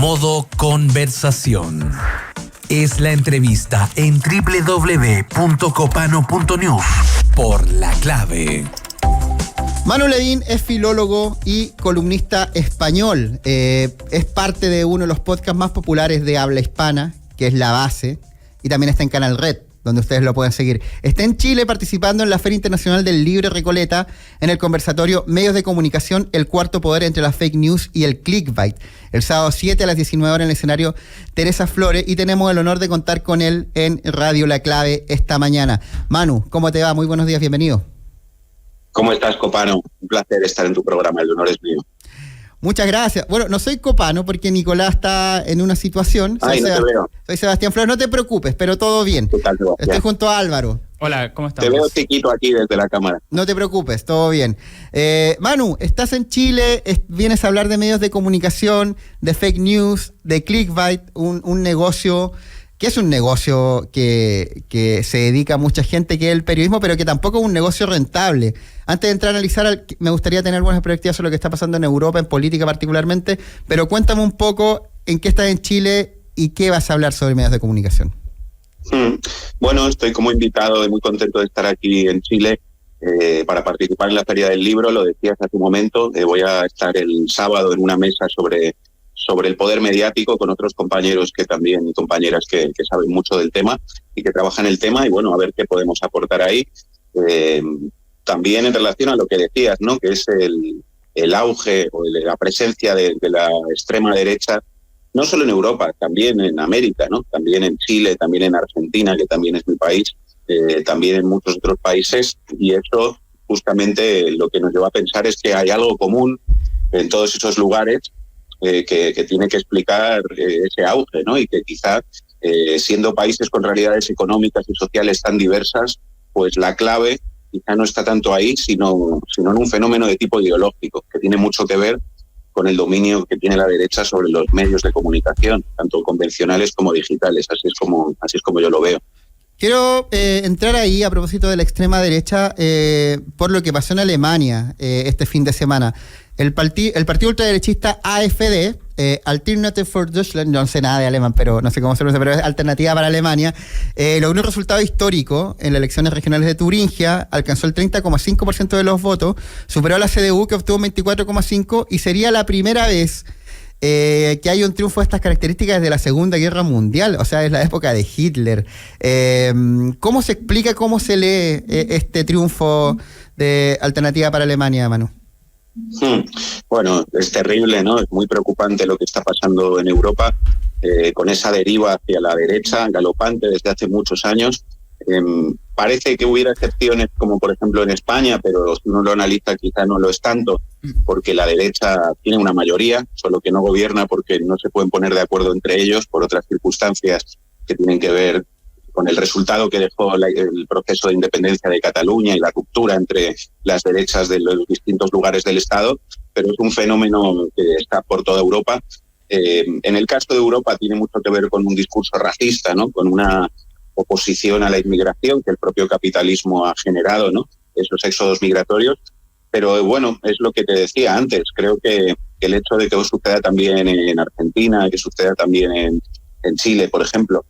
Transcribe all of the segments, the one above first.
Modo conversación. Es la entrevista en www.copano.news por La Clave. Manu Levin es filólogo y columnista español. Es parte de uno de los podcasts más populares de habla hispana, que es La Base, y también está en Canal Red, donde ustedes lo pueden seguir. Está en Chile participando en la Feria Internacional del Libro Recoleta, en el conversatorio Medios de Comunicación, el cuarto poder entre la fake news y el clickbait. El sábado 7 a las 19 horas en el escenario Teresa Flores, y tenemos el honor de contar con él en Radio La Clave esta mañana. Manu, ¿cómo te va? Muy buenos días, bienvenido. ¿Cómo estás, Copano? Un placer estar en tu programa, el honor es mío. Muchas gracias. Bueno, no soy Copano porque Nicolás está en una situación. Ay, no te veo. Soy Sebastián Flores, no te preocupes, pero todo bien. Total, estoy junto a Álvaro. Hola, ¿cómo estás? Te veo chiquito aquí desde la cámara. No te preocupes, todo bien. Manu, estás en Chile, vienes a hablar de medios de comunicación, de fake news, de clickbait, un negocio que es un negocio que se dedica a mucha gente, que es el periodismo, pero que tampoco es un negocio rentable. Antes de entrar a analizar, me gustaría tener algunas perspectivas sobre lo que está pasando en Europa, en política particularmente, pero cuéntame un poco en qué estás en Chile y qué vas a hablar sobre medios de comunicación. Bueno, estoy como invitado y muy contento de estar aquí en Chile para participar en la Feria del Libro. Lo decías hace un momento, voy a estar el sábado en una mesa sobre el poder mediático con otros compañeros y compañeras que saben mucho del tema y que trabajan el tema, y bueno, a ver qué podemos aportar ahí. También en relación a lo que decías, ¿no? Que es el auge o la presencia de la extrema derecha, no solo en Europa, también en América, ¿no? También en Chile, también en Argentina, que también es mi país, también en muchos otros países, y eso justamente lo que nos lleva a pensar es que hay algo común en todos esos lugares que tiene que explicar ese auge, ¿no? Y que quizás, siendo países con realidades económicas y sociales tan diversas, pues la clave quizá no está tanto ahí, sino en un fenómeno de tipo ideológico, que tiene mucho que ver con el dominio que tiene la derecha sobre los medios de comunicación, tanto convencionales como digitales. Así es como yo lo veo. Quiero entrar ahí a propósito de la extrema derecha por lo que pasó en Alemania este fin de semana. El partido ultraderechista AfD, Alternative for Deutschland, no sé nada de alemán, pero no sé cómo se pronuncia, pero es Alternativa para Alemania, logró un resultado histórico en las elecciones regionales de Turingia, alcanzó el 30,5% de los votos, superó a la CDU, que obtuvo 24,5%, y sería la primera vez que hay un triunfo de estas características desde la Segunda Guerra Mundial, o sea, es la época de Hitler. ¿Cómo se explica, cómo se lee este triunfo de Alternativa para Alemania, Manu? Bueno, es terrible, ¿no? Es muy preocupante lo que está pasando en Europa, con esa deriva hacia la derecha galopante desde hace muchos años. Parece que hubiera excepciones, como por ejemplo en España, pero si uno lo analiza quizá no lo es tanto, porque la derecha tiene una mayoría, solo que no gobierna porque no se pueden poner de acuerdo entre ellos por otras circunstancias que tienen que ver con el resultado que dejó el proceso de independencia de Cataluña y la ruptura entre las derechas de los distintos lugares del Estado, pero es un fenómeno que está por toda Europa. En el caso de Europa tiene mucho que ver con un discurso racista, ¿no? Con una oposición a la inmigración que el propio capitalismo ha generado, ¿no? Esos éxodos migratorios. Pero bueno, es lo que te decía antes. Creo que el hecho de que suceda también en Argentina, que suceda también en Chile, por ejemplo,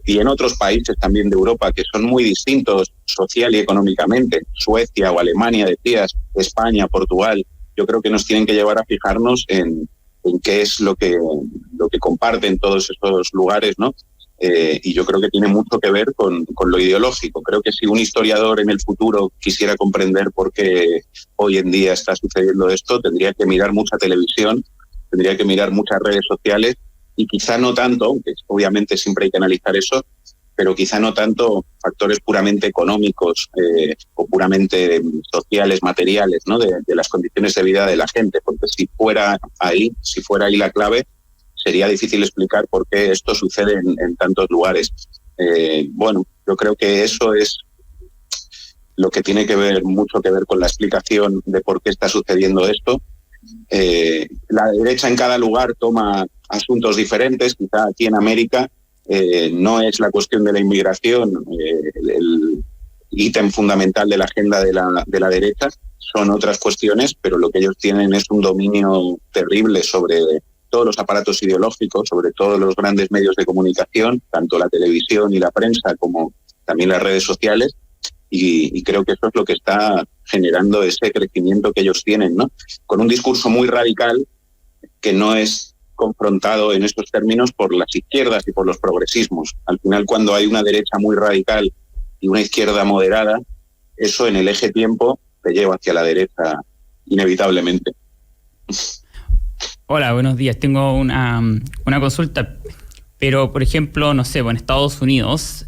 y en otros países también de Europa que son muy distintos social y económicamente, Suecia o Alemania, decías, España, Portugal, yo creo que nos tienen que llevar a fijarnos en qué es lo que comparten todos esos lugares, ¿no? Y yo creo que tiene mucho que ver con lo ideológico. Creo que si un historiador en el futuro quisiera comprender por qué hoy en día está sucediendo esto, tendría que mirar mucha televisión, tendría que mirar muchas redes sociales, y quizá no tanto, aunque obviamente siempre hay que analizar eso, pero quizá no tanto factores puramente económicos o puramente sociales, materiales, ¿no? De las condiciones de vida de la gente, porque si fuera ahí la clave, sería difícil explicar por qué esto sucede en tantos lugares. Bueno, yo creo que eso es lo que tiene mucho que ver con la explicación de por qué está sucediendo esto. La derecha en cada lugar toma asuntos diferentes. Quizá aquí en América no es la cuestión de la inmigración el ítem fundamental de la agenda de la derecha, son otras cuestiones, pero lo que ellos tienen es un dominio terrible sobre todos los aparatos ideológicos, sobre todo los grandes medios de comunicación, tanto la televisión y la prensa como también las redes sociales, y creo que eso es lo que está generando ese crecimiento que ellos tienen, ¿no? Con un discurso muy radical que no es confrontado en estos términos por las izquierdas y por los progresismos. Al final, cuando hay una derecha muy radical y una izquierda moderada, eso en el eje tiempo te lleva hacia la derecha inevitablemente. Hola, buenos días. Tengo una consulta, pero por ejemplo, no sé, en Estados Unidos,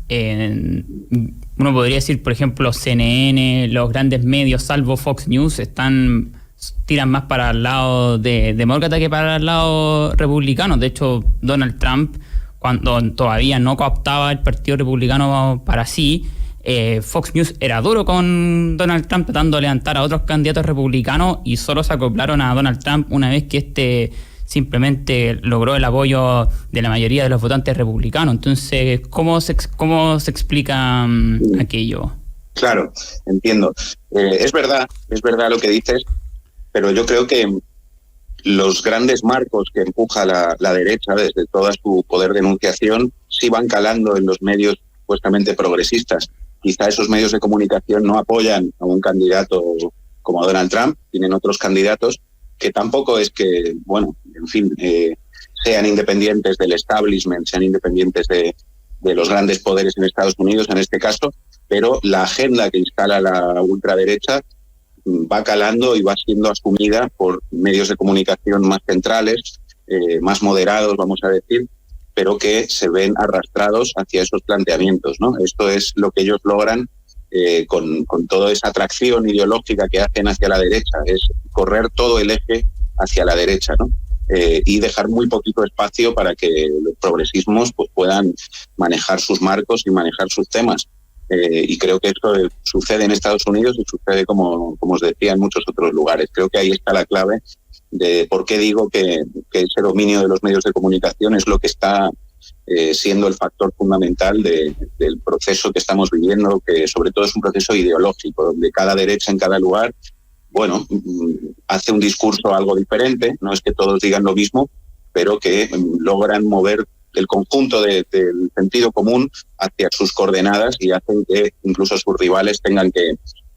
uno podría decir, por ejemplo, CNN, los grandes medios, salvo Fox News, tiran más para el lado demócrata que para el lado republicano. De hecho, Donald Trump, cuando todavía no cooptaba el Partido Republicano para sí, Fox News era duro con Donald Trump, tratando de levantar a otros candidatos republicanos, y solo se acoplaron a Donald Trump una vez que simplemente logró el apoyo de la mayoría de los votantes republicanos. Entonces, ¿cómo se explica aquello? Claro, entiendo. Es verdad lo que dices, pero yo creo que los grandes marcos que empuja la derecha desde toda su poder de enunciación sí van calando en los medios supuestamente progresistas. Quizá esos medios de comunicación no apoyan a un candidato como Donald Trump, tienen otros candidatos que tampoco es que, sean independientes del establishment, sean independientes de los grandes poderes en Estados Unidos en este caso, pero la agenda que instala la ultraderecha va calando y va siendo asumida por medios de comunicación más centrales, más moderados, vamos a decir, pero que se ven arrastrados hacia esos planteamientos, ¿no? Esto es lo que ellos logran con toda esa atracción ideológica que hacen hacia la derecha, es correr todo el eje hacia la derecha, ¿no? Y dejar muy poquito espacio para que los progresismos pues, puedan manejar sus marcos y manejar sus temas. Y creo que esto sucede en Estados Unidos y sucede, como os decía, en muchos otros lugares. Creo que ahí está la clave de por qué digo que ese dominio de los medios de comunicación es lo que está siendo el factor fundamental del proceso que estamos viviendo, que sobre todo es un proceso ideológico, donde cada derecha en cada lugar, hace un discurso algo diferente, no es que todos digan lo mismo, pero que logran mover el conjunto del sentido común hacia sus coordenadas y hacen que incluso sus rivales tengan que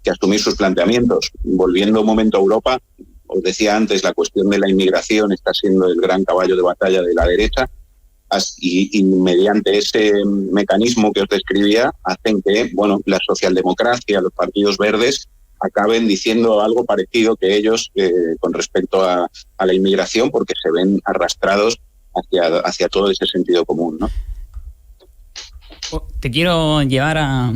asumir sus planteamientos. Volviendo un momento a Europa, os decía antes, la cuestión de la inmigración está siendo el gran caballo de batalla de la derecha, y mediante ese mecanismo que os describía hacen que la socialdemocracia, los partidos verdes, acaben diciendo algo parecido que ellos con respecto a la inmigración, porque se ven arrastrados hacia todo ese sentido común, ¿no? Te quiero llevar a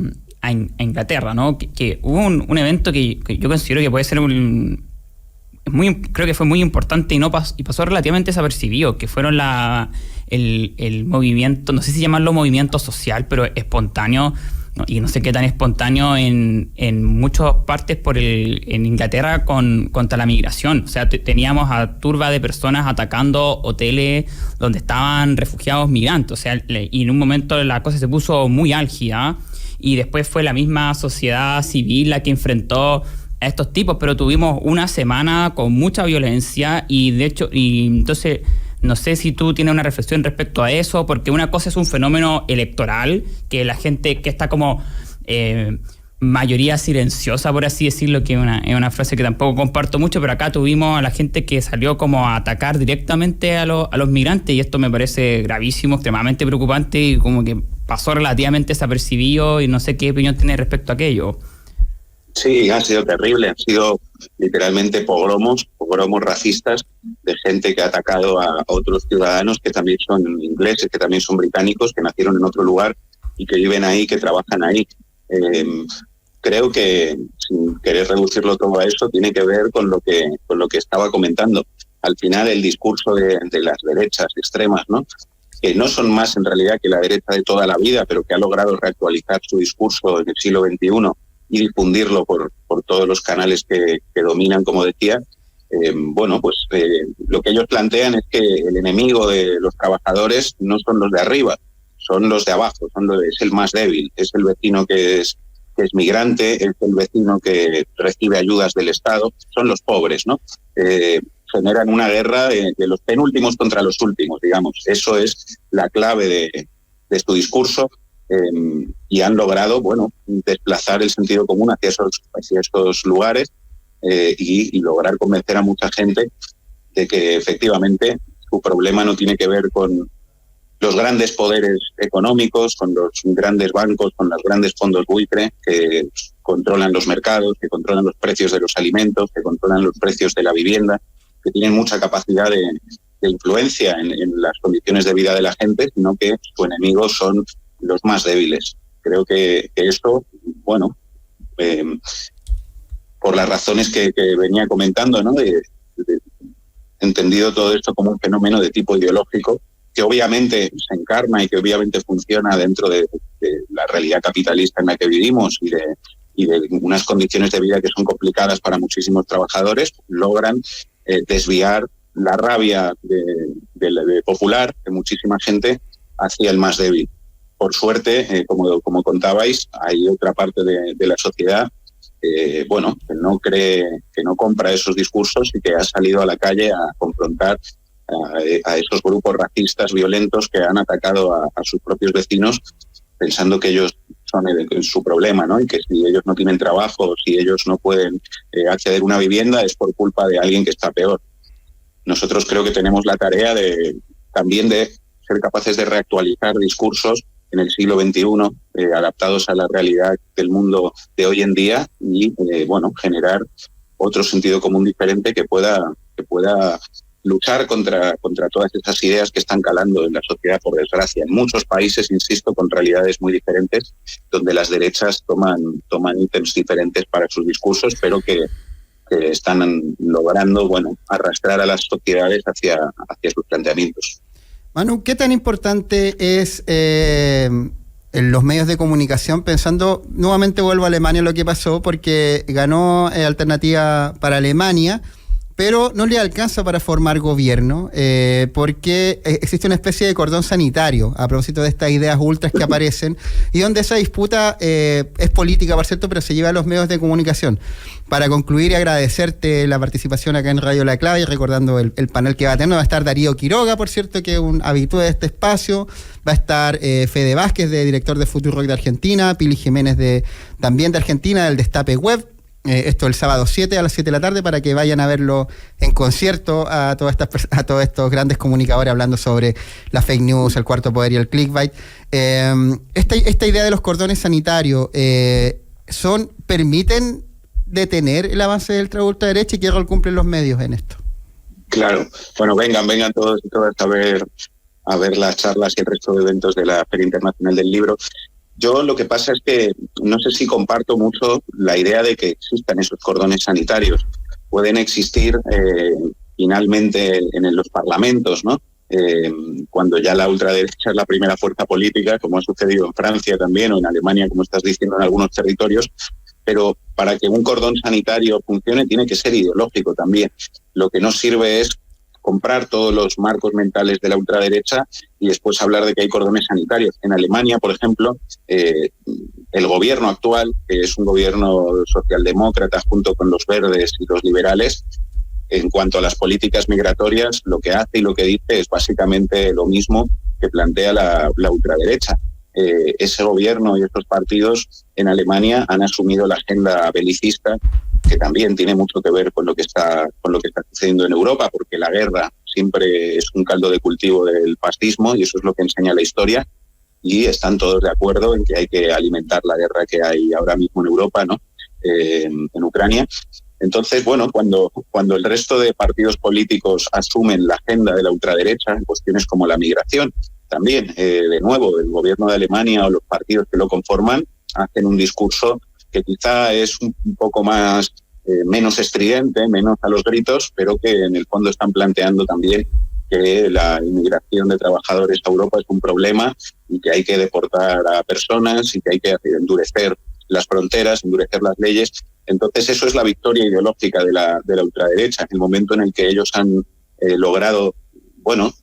Inglaterra, ¿no? Que hubo un evento que yo considero que puede ser creo que fue muy importante y pasó relativamente desapercibido, que fueron el movimiento, no sé si llamarlo movimiento social, pero espontáneo, ¿no? Y no sé qué tan espontáneo en muchas partes en Inglaterra contra la migración. O sea, teníamos a turba de personas atacando hoteles donde estaban refugiados migrantes. O sea, y en un momento la cosa se puso muy álgida, y después fue la misma sociedad civil la que enfrentó a estos tipos, pero tuvimos una semana con mucha violencia, y de hecho, entonces no sé si tú tienes una reflexión respecto a eso, porque una cosa es un fenómeno electoral, que la gente que está como mayoría silenciosa, por así decirlo, que es una frase que tampoco comparto mucho, pero acá tuvimos a la gente que salió como a atacar directamente a los migrantes, y esto me parece gravísimo, extremadamente preocupante, y como que pasó relativamente desapercibido, y no sé qué opinión tienes respecto a aquello. Sí, ha sido terrible, han sido literalmente pogromos racistas de gente que ha atacado a otros ciudadanos que también son ingleses, que también son británicos, que nacieron en otro lugar y que viven ahí, que trabajan ahí. Creo que, sin querer reducirlo todo a eso, tiene que ver con lo que estaba comentando. Al final, el discurso de las derechas extremas, ¿no? Que no son más en realidad que la derecha de toda la vida, pero que ha logrado reactualizar su discurso en el siglo XXI y difundirlo por todos los canales que dominan, como decía. Lo que ellos plantean es que el enemigo de los trabajadores no son los de arriba, son los de abajo, es el más débil, es el vecino que es migrante, es el vecino que recibe ayudas del Estado, son los pobres, ¿no? generan una guerra de los penúltimos contra los últimos, digamos. Eso es la clave de su discurso, y han logrado, bueno, desplazar el sentido común hacia esos lugares, y lograr convencer a mucha gente de que efectivamente su problema no tiene que ver con los grandes poderes económicos, con los grandes bancos, con los grandes fondos buitre que controlan los mercados, que controlan los precios de los alimentos, que controlan los precios de la vivienda, que tienen mucha capacidad de influencia en las condiciones de vida de la gente, sino que su enemigo son los más débiles. Creo que esto, bueno, por las razones que venía comentando, ¿no? Entendido todo esto como un fenómeno de tipo ideológico, que obviamente se encarna y que obviamente funciona dentro de la realidad capitalista en la que vivimos y de unas condiciones de vida que son complicadas para muchísimos trabajadores, logran desviar la rabia de popular de muchísima gente hacia el más débil. Por suerte, como contabais, hay otra parte de la sociedad que no cree, que no compra esos discursos y que ha salido a la calle a confrontar a esos grupos racistas violentos que han atacado a sus propios vecinos, pensando que ellos son su problema, ¿no? Y que si ellos no tienen trabajo, si ellos no pueden acceder a una vivienda, es por culpa de alguien que está peor. Nosotros creo que tenemos la tarea también de ser capaces de reactualizar discursos en el siglo XXI, adaptados a la realidad del mundo de hoy en día y, generar otro sentido común diferente que pueda luchar contra todas esas ideas que están calando en la sociedad, por desgracia. En muchos países, insisto, con realidades muy diferentes, donde las derechas toman ítems diferentes para sus discursos, pero que están logrando, arrastrar a las sociedades hacia sus planteamientos. Manu, ¿qué tan importante es en los medios de comunicación, pensando, nuevamente vuelvo a Alemania, lo que pasó, porque ganó Alternativa para Alemania, pero no le alcanza para formar gobierno, porque existe una especie de cordón sanitario, a propósito de estas ideas ultras que aparecen, y donde esa disputa es política, por cierto, pero se lleva a los medios de comunicación. Para concluir y agradecerte la participación acá en Radio La Clave, y recordando el panel que va a tener, va a estar Darío Quiroga, por cierto, que es un habitué de este espacio, va a estar Fede Vázquez, director de Futurock de Argentina, Pili Jiménez también de Argentina, del Destape Web. Esto el sábado 7 a las 7 de la tarde para que vayan a verlo en concierto a todos estos grandes comunicadores hablando sobre la fake news, el cuarto poder y el clickbait. Esta idea de los cordones sanitarios permiten detener el avance del ultraderecha, y qué rol cumplen los medios en esto. Claro, vengan todos y todas a ver las charlas y el resto de eventos de la Feria Internacional del Libro. Yo lo que pasa es que no sé si comparto mucho la idea de que existan esos cordones sanitarios. Pueden existir finalmente en los parlamentos, ¿no? Cuando ya la ultraderecha es la primera fuerza política, como ha sucedido en Francia también, o en Alemania, como estás diciendo, en algunos territorios. Pero para que un cordón sanitario funcione tiene que ser ideológico también. Lo que no sirve es comprar todos los marcos mentales de la ultraderecha y después hablar de que hay cordones sanitarios. En Alemania, por ejemplo, el gobierno actual, que es un gobierno socialdemócrata junto con los verdes y los liberales, en cuanto a las políticas migratorias, lo que hace y lo que dice es básicamente lo mismo que plantea la ultraderecha. Ese gobierno y estos partidos en Alemania han asumido la agenda belicista, que también tiene mucho que ver con lo que está sucediendo en Europa, porque la guerra siempre es un caldo de cultivo del fascismo y eso es lo que enseña la historia, y están todos de acuerdo en que hay que alimentar la guerra que hay ahora mismo en Europa, ¿no? En Ucrania. Entonces, cuando el resto de partidos políticos asumen la agenda de la ultraderecha en cuestiones como la migración, también, de nuevo, el gobierno de Alemania o los partidos que lo conforman hacen un discurso que quizá es un poco más menos estridente, menos a los gritos, pero que en el fondo están planteando también que la inmigración de trabajadores a Europa es un problema y que hay que deportar a personas y que hay que endurecer las fronteras, endurecer las leyes. Entonces eso es la victoria ideológica de la ultraderecha, en el momento en el que ellos han logrado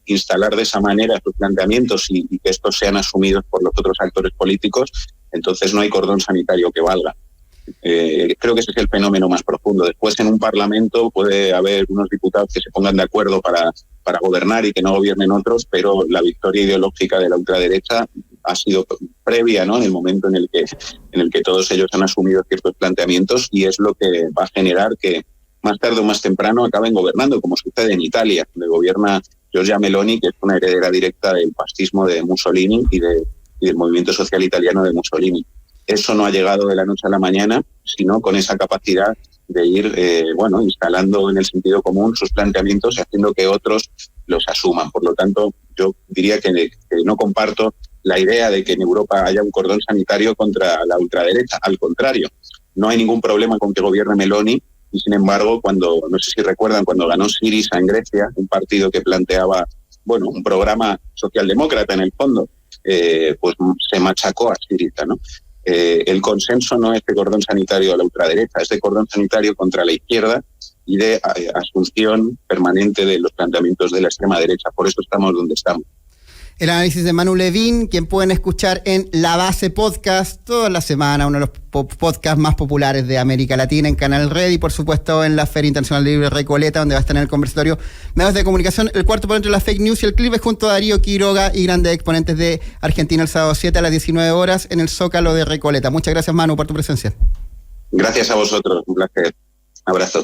instalar de esa manera sus planteamientos y que estos sean asumidos por los otros actores políticos, entonces no hay cordón sanitario que valga. Creo que ese es el fenómeno más profundo. Después, en un parlamento puede haber unos diputados que se pongan de acuerdo para gobernar y que no gobiernen otros, pero la victoria ideológica de la ultraderecha ha sido previa, ¿no?, en el momento en el que todos ellos han asumido ciertos planteamientos, y es lo que va a generar que más tarde o más temprano acaben gobernando, como sucede en Italia, donde gobierna Giorgia Meloni, que es una heredera directa del fascismo de Mussolini y del movimiento social italiano de Mussolini. Eso no ha llegado de la noche a la mañana, sino con esa capacidad de ir instalando en el sentido común sus planteamientos y haciendo que otros los asuman. Por lo tanto, yo diría que no comparto la idea de que en Europa haya un cordón sanitario contra la ultraderecha. Al contrario, no hay ningún problema con que gobierne Meloni, y sin embargo, no sé si recuerdan, cuando ganó Syriza en Grecia, un partido que planteaba un programa socialdemócrata en el fondo, pues se machacó a Syriza, ¿no? El consenso no es de cordón sanitario a la ultraderecha, es de cordón sanitario contra la izquierda y de asunción permanente de los planteamientos de la extrema derecha. Por eso estamos donde estamos. El análisis de Manu Levín, quien pueden escuchar en La Base Podcast toda la semana, uno de los podcasts más populares de América Latina, en Canal Red y por supuesto en la Feria Internacional de Libre Recoleta, donde va a estar en el conversatorio Medios de Comunicación, el cuarto ponente de la fake news, y el clip es junto a Darío Quiroga y grandes exponentes de Argentina el sábado 7 a las 19 horas en el Zócalo de Recoleta. Muchas gracias, Manu, por tu presencia. Gracias a vosotros, un placer. Abrazo.